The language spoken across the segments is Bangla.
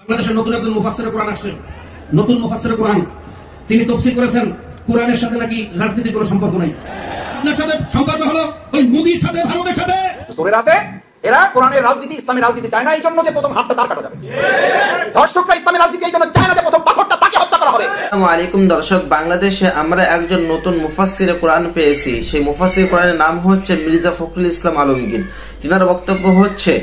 বাংলাদেশের নতুন একজন মুফাসসিরে কোরআন আসছেন, নতুন মুফাসসিরে কোরআন। তিনি তাফসীর করেছেন কোরআনের সাথে নাকি রাজনীতির কোনো সম্পর্ক নাই। আপনার সাথে সম্পর্ক হলো ওই মোদির সাথে, ভারতের সাথে। সূরা আছে এরা কোরআনের রাজনীতি, ইসলামের রাজনীতি চায় না, এই জন্য যে প্রথম হাতটা তার কাটা যাবে। দর্শকরা ইসলামের রাজনীতি এই জন্য চায় না যে প্রথম পাথরটা তাকে হত্যা করা হবে। আসসালামু আলাইকুম দর্শক, বাংলাদেশে আমরা একজন নতুন মুফাসসিরে কোরআন পেয়েছি। সেই মুফাসসির কোরআনের নাম হচ্ছে মির্জা ফখরুল ইসলাম আলমগীর। তিনার বক্তব্য হচ্ছে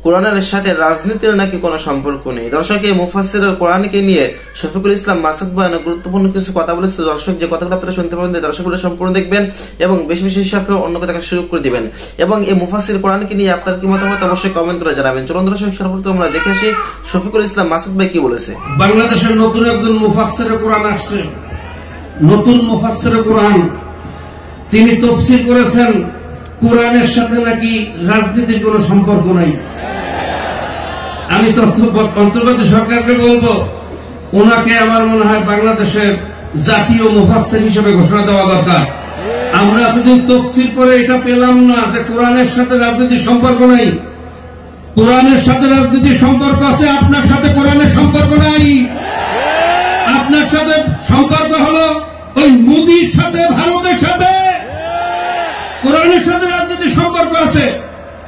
কোরআনের সাথে রাজনীতির নাকি কোনো সম্পর্ক নেই। দর্শক, এই মুফাসসিরের কোরআনকে নিয়ে শফিকুল ইসলাম মাসুদ ভাই গুরুত্বপূর্ণ কিছু কথা বলেছে। দর্শক, যে কথাগুলো আপনারা শুনতে পাবেন দর্শকগুলো সম্পূর্ণ দেখবেন এবং বেশি বেশি হিসাবে অন্য কথা সুযোগ করে দিবেন। এবং এই মুফাসসির কোরআনকে নিয়ে আপনার কি মতামত অবশ্যই কমেন্ট করে জানাবেন। চলুন দর্শক, সর্বপ্রথম আমরা দেখে আসি শফিকুল ইসলাম মাসুদ ভাই কি বলেছে। বাংলাদেশের নতুন একজন মুফাসসিরে কোরআন আসছে, নতুন মুফাসসিরে কোরআন। তিনি তাফসীর করেছেন কোরআনের সাথে নাকি রাজনীতির কোনো সম্পর্ক নাই। আমি তো অন্তর্বর্তী সরকারকে বলবো, ওনাকে আমার মনে হয় বাংলাদেশের জাতীয় মুফাসসির হিসেবে ঘোষণা দেওয়া দরকার। আমরা এতদিন তাফসীর করে এটা পেলাম না যে কোরআনের সাথে রাজনীতির সম্পর্ক নাই। কোরআনের সাথে রাজনীতির সম্পর্ক আছে, আপনার সাথে কোরআনের সম্পর্ক নাই। আপনার সাথে সম্পর্ক হলো ওই মোদির সাথে, ভারতের সাথে। কোরআনের সাথে রাজনীতির সম্পর্ক আছে,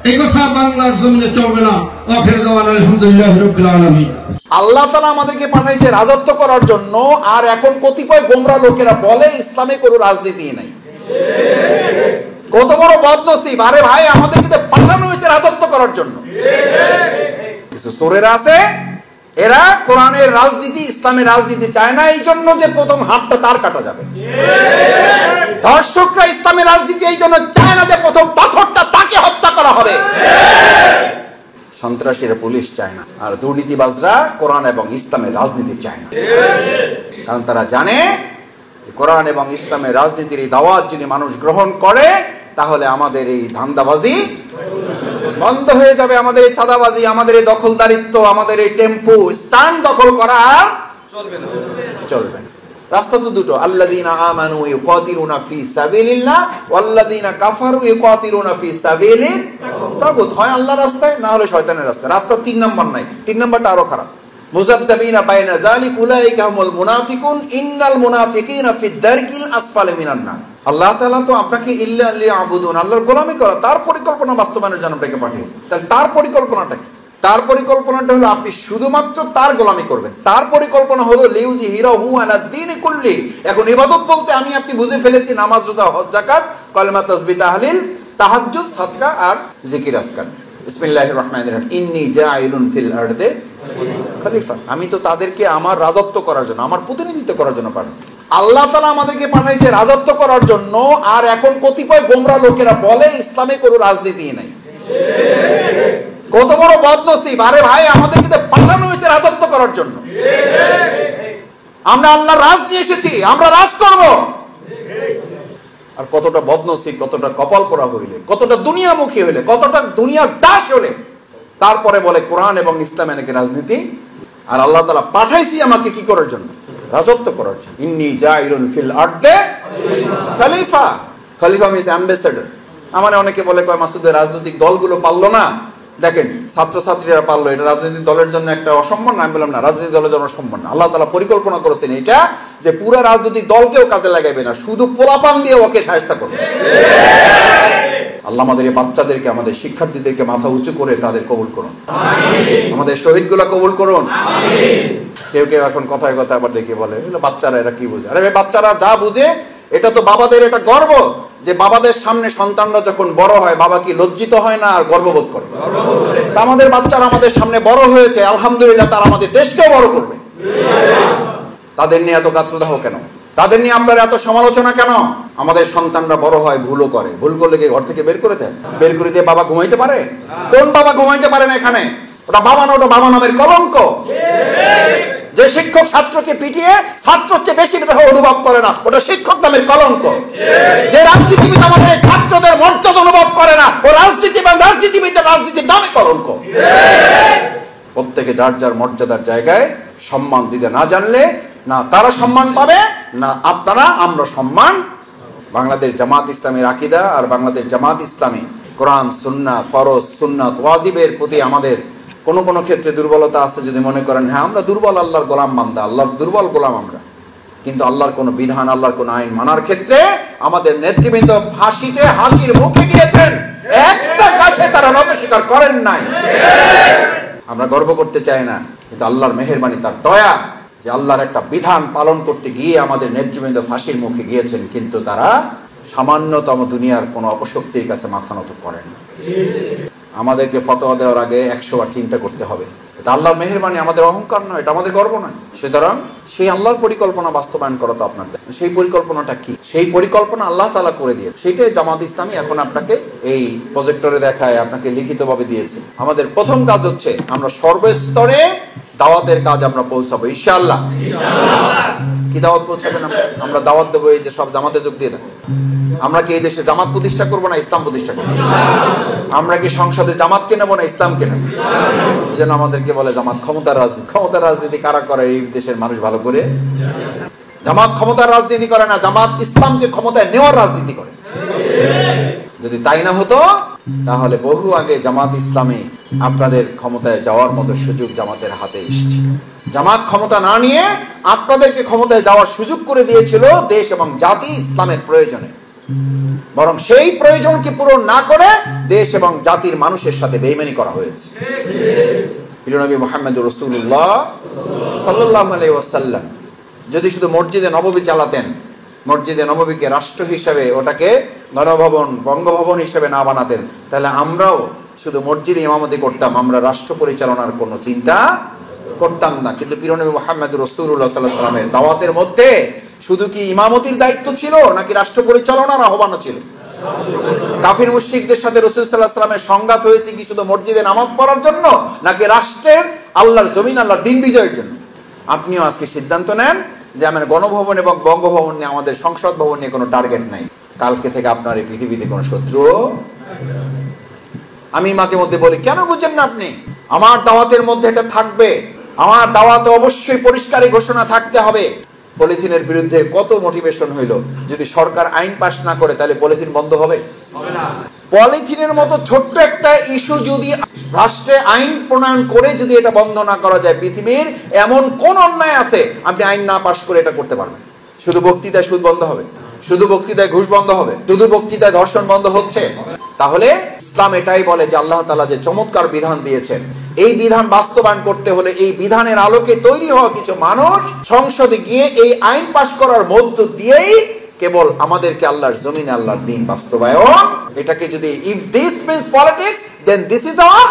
এই কথা বাংলার জমিনে চলবে না। আখির দাওয়ানা আলহামদুলিল্লাহি রাব্বিল আলামিন। আল্লাহ তাআলা আমাদেরকে পাঠাইছে রাজত্ব করার জন্য, আর এখন কতিপয় গোমরা লোকেরা বলে ইসলামে কোনো রাজনীতি নাই। কত বড় বদনসিব! আরে ভাই, আমাদেরকে পাঠানো হয়েছে রাজত্ব করার জন্য। কিছু চোরেরা আছে, এরা কোরআনের রাজনীতি, ইসলামের রাজনীতি চায় না, এই জন্য যে প্রথম হাতটা তার কাটা যাবে। দর্শকরা ইসলামের রাজনীতি এই জন্য চায় না যে প্রথম পাথরটা তাকে হত্যা করা হবে। সন্ত্রাসীরা পুলিশ চায় না, আর দুর্নীতিবাজরা কোরআন এবং ইসলামের রাজনীতি চায় না। কারণ তারা জানে কোরআন এবং ইসলামের রাজনীতির এই দাওয়াত যদি মানুষ গ্রহণ করে, তাহলে আমাদের এই ধান্দাবাজি বন্ধ হয়ে যাবে, আমাদের এই চাঁদাবাজি, আমাদের এই দখলদারিত্ব, আমাদের এই টেম্পু স্ট্যান্ড দখল করা চলবে না। রাস্তা তো দুটো, আল্লাযীনা আমানু ইউকাতিলুনা ফি সাবিলিল্লাহ ওয়াল্লাযীনা কাফারু ইউকাতিলুনা ফি সাবিলিত তাগুত। হয় আল্লাহর রাস্তায়, না হলে শয়তানের রাস্তায়। রাস্তা 3 নাম্বার নাই, 3 নাম্বারটা আরো খারাপ। মুযাবযাবিনা বাইনা যালিক উলাইকা হুমুল মুনাফিকুন ইন্নাল মুনাফিকিনা ফি দারকিল আসফালি মিনান নার। আল্লাহ তাআলা তো আপনাকে ইল্লা লিয়াবুদুন, আল্লাহর গোলামি করা, তার পরিকল্পনা বাস্তবায়নের জন্য আপনাকে পাঠিয়েছেন। তাহলে তার পরিকল্পনাটা কি? তার পরিকল্পনাটা হলো আপনি শুধুমাত্র তার গোলামি করবেন। তার পরিকল্পনা হলো লিউযহিরাহু আলা দ্বীনি কুল্লি। এখন ইবাদত বলতে আমি আপনি বুঝে ফেলেছি নামাজ, রোজা, হজ, যাকাত, কালেমা, তাসবিহ, তাহলিল, তাহাজ্জুদ, সাদকা আর জিকির আজকার। বিসমিল্লাহির রহমানির রহিম। ইন্নী জাইলুন ফিল আরদি খলিফা। আমি তো তাদেরকে আমার রাজত্ব করার জন্য, আমার প্রতিনিধিত্ব করার জন্য পাঠাচ্ছি। আল্লাহ তাআলা আমাদেরকে পাঠাইছে রাজত্ব করার জন্য, আর এখন কতিপয় গোমরা লোকেরা বলে ইসলামে কোনো রাজনীতি নাই। কত বড় বদনসিব! আরে ভাই, আমাদেরকে পাঠানো হয়েছে রাজত্ব করার জন্য। আমরা আল্লাহর রাজ নিয়ে এসেছি, আমরা রাজ করব। আর কতটা বদনসিব, কতটা কপাল পোড়া হইলে, কতটা দুনিয়ামুখী হইলে, কতটা দুনিয়ার দাস হলে তারপরে বলে কোরআন এবং ইসলামে নাকি রাজনীতি। আর আল্লাহ তাআলা পাঠাইছি আমাকে কি করার জন্য? রাজত্ব করার জন্য। ইন্নী জাইলুন ফিল আরদি খলিফা। খলিফা মিন্স অ্যাম্বাসেডর। আমার অনেকে বলে কয় মাসুদের রাজনৈতিক দলগুলো পারলো না। দেখেন, ছাত্রছাত্রীরা পারলো, এটা রাজনৈতিক দলের জন্য একটা অসম্মান না? আমি বললাম না, রাজনৈতিক দলের জন্য সম্মান না। আল্লাহ তাআলা পরিকল্পনা করেছেন এটা যে পুরো রাজনৈতিক দলকেও কাজে লাগাবে না, শুধু পোলাপান দিয়ে ওকে সাহায্য করবে। আল্লাহ আমাদের এই বাচ্চাদেরকে, আমাদের শিক্ষার্থীদেরকে মাথা উঁচু করে তাদের কবুল করুন। আমাদের শহীদগুলো কবুল করুন। কেউ কেউ এখন কথায় কথায় আবার দেখে বলে বাচ্চারা এরা কি বুঝে। আরে ভাই, বাচ্চারা যা বুঝে, এটা তো বাবাদের এটা গর্ব যে বাবাদের সামনে সন্তানরা যখন বড় হয়, বাবা কি লজ্জিত হয় না আর গর্ববোধ করে? আমাদের বাচ্চারা আমাদের সামনে বড় হয়েছে, আলহামদুলিল্লাহ, তারা আমাদের দেশকেও বড় করবে। তাদের নিয়ে এত গাত্রদাহ কেন? তাদের নিয়ে আপনারা এত সমালোচনা কেন? আমাদের সন্তানরা বড় হয়, ভুলও করে, ভুল করলে কি ঘর থেকে বের করে দেয়? বের করে দিয়ে বাবা ঘুমাইতে পারে? কোন বাবা ঘুমাইতে পারে না এখানে? ওটা বাবা না, ওটা বাবা নামের কলঙ্ক। যে শিক্ষক ছাত্রকে পিটিয়ে ছাত্রের চেয়ে বেশি অনুভব করে না, ওটা শিক্ষক নামের কলঙ্ক। যে রাজনীতিবিদ আমাদের ছাত্রদের মর্যাদা অনুভব করে না, ও রাজনীতিবিদের রাজনীতির নামে কলঙ্ক। প্রত্যেকে যার যার মর্যাদার জায়গায় সম্মান দিতে না জানলে না তারা সম্মান পাবে, না আপনারা আমরা সম্মান। বাংলাদেশ জামাত ইসলামের আকীদা আর বাংলাদেশ জামাত ইসলামী কোরআন, সুন্নাহ, ফরজ, সুন্নাত, ওয়াজিবের প্রতি আমাদের কোনো কোনো ক্ষেত্রে দুর্বলতা আছে, যদি মনে করেন হ্যাঁ আমরা দুর্বল, আল্লাহর গোলাম বান্দা, আল্লাহর দুর্বল গোলাম আমরা, কিন্তু আল্লাহর কোনো বিধান, আল্লাহর কোনো আইন মানার ক্ষেত্রে আমাদের নেতৃবৃন্দ ফাঁসিতে হাসির মুখে গিয়েছেন, একটা কাছে তারা নত স্বীকার করেন নাই। আমরা গর্ব করতে চাই না, কিন্তু আল্লাহর মেহেরবানি, তার দয়া, যে আল্লাহর একটা বিধান পালন করতে গিয়ে আমাদের নেতৃবৃন্দ ফাঁসির মুখে গিয়েছেন, কিন্তু তারা সামান্যতম দুনিয়ার কোনো অপশক্তির কাছে মাথা নত করেন না। আমাদেরকে ফতোয়া দেওয়ার আগে 100 বার চিন্তা করতে হবে। এটা আল্লাহর মেহেরবানি, আমাদের অহংকার নয়, এটা আমাদের গর্ব নয়। সুতরাং সেই আল্লাহর পরিকল্পনা বাস্তবায়ন করা তো আপনার, সেই পরিকল্পনাটা কি? সেই পরিকল্পনা আল্লাহ তাআলা করে দিয়ে, সেটাই জামাত ইসলামী এখন আপনাকে এই প্রজেক্টরে দেখায়, আপনাকে লিখিতভাবে দিয়েছে। আমাদের প্রথম কাজ হচ্ছে আমরা সর্বস্তরে দাওয়াতের কাজ আমরা পৌঁছাবো ইনশাআল্লাহ। কি দাওয়াত পৌঁছাবেন? আমরা দাওয়াত দেবো এই যে সব জামাতে যোগ দিয়ে দেন। আমরা কি এই দেশে জামাত প্রতিষ্ঠা করবো না ইসলাম প্রতিষ্ঠা করবো? আমরা কি সংসদে জামাতকে নেবো না ইসলামকে নেবো? এই জন্য আমাদেরকে বলে জামাত ক্ষমতার রাজনীতি। ক্ষমতার রাজনীতি কারা করে এই দেশের মানুষ ভালো করে? জামাত ক্ষমতার রাজনীতি করে না, জামাত ইসলামকে ক্ষমতায় নেওয়ার রাজনীতি করে। যদি তাই না হতো তাহলে বহু আগে জামাত ইসলামী আপনাদের ক্ষমতায় যাওয়ার মতো সুযোগ জামাতের হাতে এসেছে। জামাত ক্ষমতা না নিয়ে আপনাদেরকে ক্ষমতায় যাওয়ার সুযোগ করে দিয়েছিল দেশ এবং জাতি ইসলামের প্রয়োজনে, বরং সেই প্রয়োজনকে পূরণ না করে দেশ এবং জাতির মানুষের সাথে বেঈমানি করা হয়েছে। প্রিয় নবী মুহাম্মদুর রাসূলুল্লাহ সাল্লাল্লাহু আলাইহি ওয়াসাল্লাম যদি শুধু মসজিদে নববী চালাতেন, মসজিদে নববীকে রাষ্ট্র হিসেবে, ওটাকে গণভবন, বঙ্গভবন হিসেবে না বানাতেন, তাহলে আমরাও শুধু মসজিদে ইমামতি করতাম, আমরা রাষ্ট্র পরিচালনার কোনো চিন্তা করতাম না। কিন্তু প্রিয় নবী মুহাম্মদুর রাসূলুল্লাহ সাল্লাল্লাহু আলাইহি ওয়াসাল্লামের দাওয়াতের মধ্যে শুধু কি ইমামতির দায়িত্ব ছিল, নাকি রাষ্ট্র পরিচালনার আহ্বানও ছিল? কাফির মুশরিকদের সাথে রাসূল সাল্লাল্লাহু আলাইহি ওয়াসাল্লামের সংঘাত হয়েছে কি শুধু মসজিদে নামাজ পড়ার জন্য, নাকি রাষ্ট্রের, আল্লাহর জমিন, আল্লাহর দিন বিজয়ের জন্য? আপনিও আজকে সিদ্ধান্ত নেন যে আমার গণভবন এবং বঙ্গভবন নিয়ে, আমাদের সংসদ ভবন নিয়ে কোনো টার্গেট নাই। কালকে থেকে আপনার এই পৃথিবীতে কোনো শত্রু। আমি মাঝে মধ্যে বলি, কেন বুঝেন না আপনি? আমার দাওয়াতের মধ্যে এটা থাকবে। আমার দাওয়াতে অবশ্যই পরিষ্কার ঘোষণা থাকতে হবে। পলিথিনের বিরুদ্ধে কত মোটিভেশন হইল, যদি সরকার আইন পাস না করে তাহলে পলিথিন বন্ধ হবে? হবে না। পলিথিনের মতো ছোট্ট একটা ইস্যু যদি রাষ্ট্রে আইন প্রণয়ন করে যদি এটা বন্ধ না করা যায়, পৃথিবীর এমন কোন অন্যায় আছে আপনি আইন না পাস করে এটা করতে পারবেন? শুধু বক্তৃতায় সুদ বন্ধ হবে? শুধু বক্তৃতায় ঘুষ বন্ধ হবে? শুধু বক্তৃতায় ধর্ষণ বন্ধ হচ্ছে? তাহলে ইসলাম এটাই বলে যে আল্লাহ তাআলা যে চমৎকার বিধান দিয়েছেন, এই বিধান বাস্তবায়ন করতে হলে এই বিধানের আলোকে তৈরি হওয়া কিছু মানুষ সংসদে গিয়ে এই আইন পাস করার মধ্য দিয়েই কেবল আমাদেরকে আল্লাহর জমিনে আল্লাহর দ্বীন বাস্তবায়ন, এটাকে যদি if this means politics then this is our,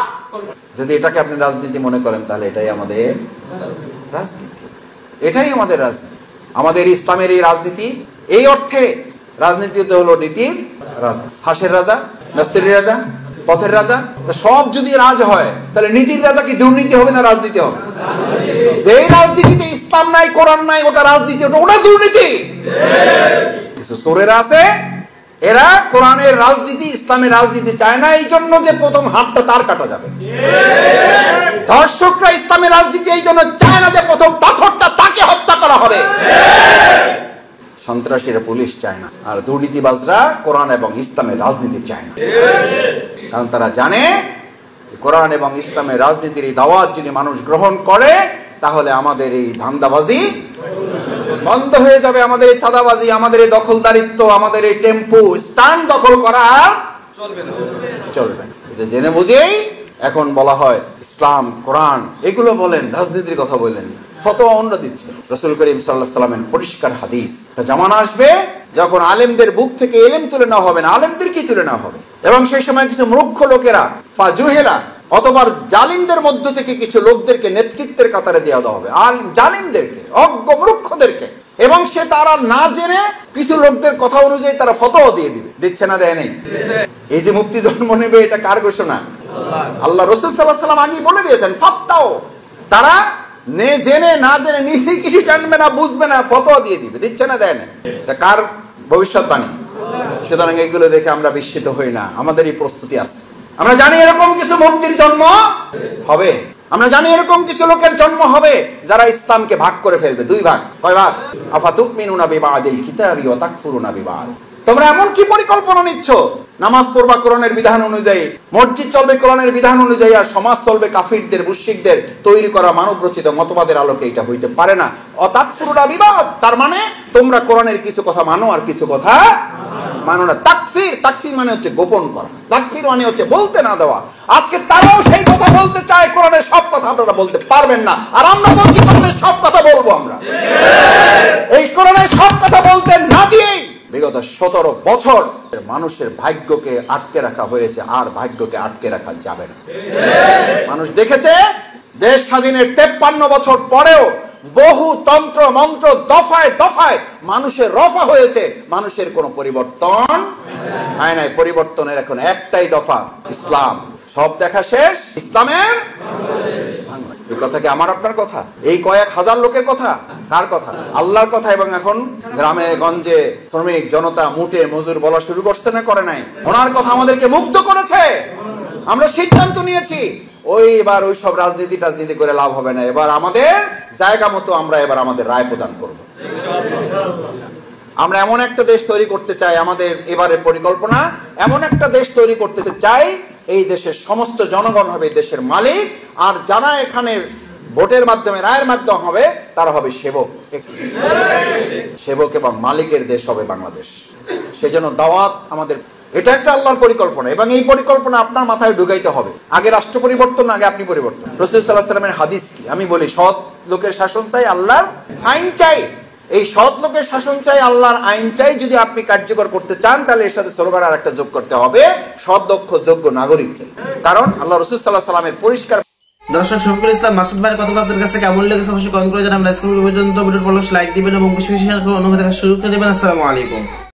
যদি এটাকে আপনি রাজনীতি মনে করেন তাহলে এটাই আমাদের রাজনীতি, এটাই আমাদের রাজনীতি। আমাদের ইসলামের এই রাজনীতি, এই অর্থে রাজনীতিতে হলো নীতির রাজা, হাসের রাজা, নাস্তির রাজা, পথের রাজা। সব যদি রাজ হয় তাহলে নীতির রাজা কি দুর্নীতি হবে না রাজনীতি হবে? যেই রাজনীতিতে ইসলাম নাই, কোরআন নাই, ওটা রাজনীতি, ওটা দুর্নীতি। কিছু চোরেরা আছে, এরা কোরআনের রাজনীতি, ইসলামের রাজনীতি চায় না, এই জন্য যে প্রথম হাতটা তার কাটা যাবে। ধর্ষকরা ইসলামের রাজনীতি এই জন্য চায় না যে প্রথম পাথরটা তাকে হত্যা করা হবে। সন্ত্রাসীরা পুলিশ চায় না, আর দুর্নীতিবাজরা কোরআন এবং ইসলামের রাজনীতি চায় না। কারণ তারা জানে কোরআন এবং ইসলামের রাজনীতির এই দাওয়াত যদি মানুষ গ্রহণ করে তাহলে আমাদের এই ধান্দাবাজি বন্ধ হয়ে যাবে, আমাদের এই চাঁদাবাজি, আমাদের এই দখলদারিত্ব, আমাদের এই টেম্পু স্ট্যান্ড দখল করা চলবে না, চলবে না। এটা জেনে বুঝেই এখন বলা হয় ইসলাম, কোরআন এগুলো বলেন, রাজনীতির কথা বলেন, ফতোয়া অন্য দিচ্ছে। রাসূল করিম সাল্লাল্লাহু আলাইহি ওয়াসাল্লামের পরিষ্কার হাদিস, জামানা আসবে যখন আলেমদের বুক থেকে ইলম তুলে নেওয়া হবে না, আলেমদেরকেই তুলে নেওয়া হবে। এবং সেই সময় কিছু মূর্খ লোকেরা, ফাজুহেলা অথবা জালিমদের মধ্য থেকে কিছু লোকদেরকে নেতৃত্বের কাতারে দেওয়া হবে, জালিমদেরকে, অজ্ঞ মূর্খদেরকে। এবং সে তারা না জেনে কিছু লোকদের কথা অনুযায়ী তারা ফতোয়া দিয়ে দিবে। দিচ্ছে না, দেয় নাই? এই যে মুফতি জন্ম নেবে, এটা কার ঘোষণা? আল্লাহ রাসূল সাল্লাল্লাহু আলাইহি ওয়াসাল্লাম আগেই বলে দিয়েছেন, ফাত্তাও। তারা জেনে না জেনে, নিজে কিছু জানবে না, বুঝবে না, ফতোয়া দিয়ে দিবে। দিচ্ছে না, দেয় না? এটা কার ভবিষ্যৎবাণী? সুতরাং এগুলো দেখে আমরা বিস্মিত হই না, আমাদেরই প্রস্তুতি আছে। আমরা জানি এরকম কিছু মুফতির জন্ম হবে, আমরা জানি এরকম কিছু লোকের জন্ম হবে যারা ইসলামকে ভাগ করে ফেলবে, দুই ভাগ। কয় ভাগ? আফাতুমিনুনা বিবাদিল কিতাবি ওয়া তাকফুরুনা বিবাদ। তোমরা এমন কি পরিকল্পনা নিচ্ছ? নামাজ পড়বা কোরআনের বিধান অনুযায়ী, মসজিদ চলবে কোরআনের বিধান অনুযায়ী, আর সমাজ চলবে কাফিরদের মুশরিকদের তৈরি করা মানব রচিত মতবাদের আলোকে। এটা হইতে পারে না। অতাকফুরুনা বিবাদ, তার মানে তোমরা কোরআনের কিছু কথা মানো আর কিছু কথা মানো না। তাকফির, তাকফির মানে হচ্ছে গোপন করা, তাকফির মানে হচ্ছে বলতে না দেওয়া। আজকে তারাও সেই কথা বলতে চায়, কোরআনের সব কথা আপনারা বলতে পারবেন না, আর আমরা বলছি কোরআনের সব কথা বলবো আমরা। এই কোরআনের সব কথা বলতে না দিয়েই বিগত 17 বছর মানুষের ভাগ্যকে আটকে রাখা হয়েছে, আর ভাগ্যকে আটকে রাখা যাবে না। মানুষ দেখেছে দেশ স্বাধীনের 53 বছর পরেও বহু তন্ত্র মন্ত্র দফায় দফায় মানুষের রফা হয়েছে, মানুষের কোনো পরিবর্তন হয় নাই। পরিবর্তনের এখন একটাই দফা, ইসলাম। সব দেখা শেষ, ইসলামের এই কথা কি আমার আপনার কথা? এই কয়েক হাজার লোকের কথা? কার কথা? আল্লাহর কথা। এবং এখন গ্রামে গঞ্জে শ্রমিক জনতা মুটে মজুর বলা শুরু করছে না করে নাই? ওনার কথা আমাদেরকে মুগ্ধ করেছে। আমরা সিদ্ধান্ত নিয়েছি এবার ওই সব রাজনীতি করে লাভ হবে না। এবার আমাদের জায়গা মতো আমরা এবার আমাদের রায় প্রদান করব। আমরা এমন একটা দেশ তৈরি করতে চাই, আমাদের এবারের পরিকল্পনা এমন একটা দেশ তৈরি করতে চাই, এই দেশের সমস্ত জনগণ হবে দেশের মালিক, আর যারা এখানে ভোটের মাধ্যমে রায়ের মাধ্যমে হবে তারা হবে সেবক। সেবক এবং মালিকের দেশ হবে বাংলাদেশ। সেজন্য দাওয়াত আমাদের, এটা একটা আল্লাহর পরিকল্পনা, এবং এই পরিকল্পনা আপনার মাথায় ঢুকাইতে হবে। আগে রাষ্ট্র পরিবর্তন, আগে আপনি পরিবর্তন। রাসূল সাল্লাল্লাহু আলাইহি ওয়াসাল্লামের হাদিস কি? আমি বলি, সৎ লোকের শাসন চাই, আল্লাহর আইন চাই। এই সৎ লোকের শাসন চাই, আল্লাহর আইন চাই যদি আপনি কার্যকর করতে চান, তাহলে এর সাথে স্লোগান আর একটা যোগ করতে হবে, সৎ দক্ষ যোগ্য নাগরিক চাই। কারণ আল্লাহ রাসূল সাল্লাল্লাহু আলাইহি ওয়াসাল্লামের পরিষ্কার। দর্শক, শফিকুল ইসলাম মাসুদ ভাইয়ের কথা আপনাদের কাছে কেমন লেগেছে অবশ্যই কমেন্ট করে জানাবেন। আমরা স্ক্রিন পর্যন্ত ভিডিওর লাইক দিবেন এবং বেশি বেশি শেয়ার করে অন্যকে দেখার সুযোগ করে দেবেন। আসসালামু আলাইকুম।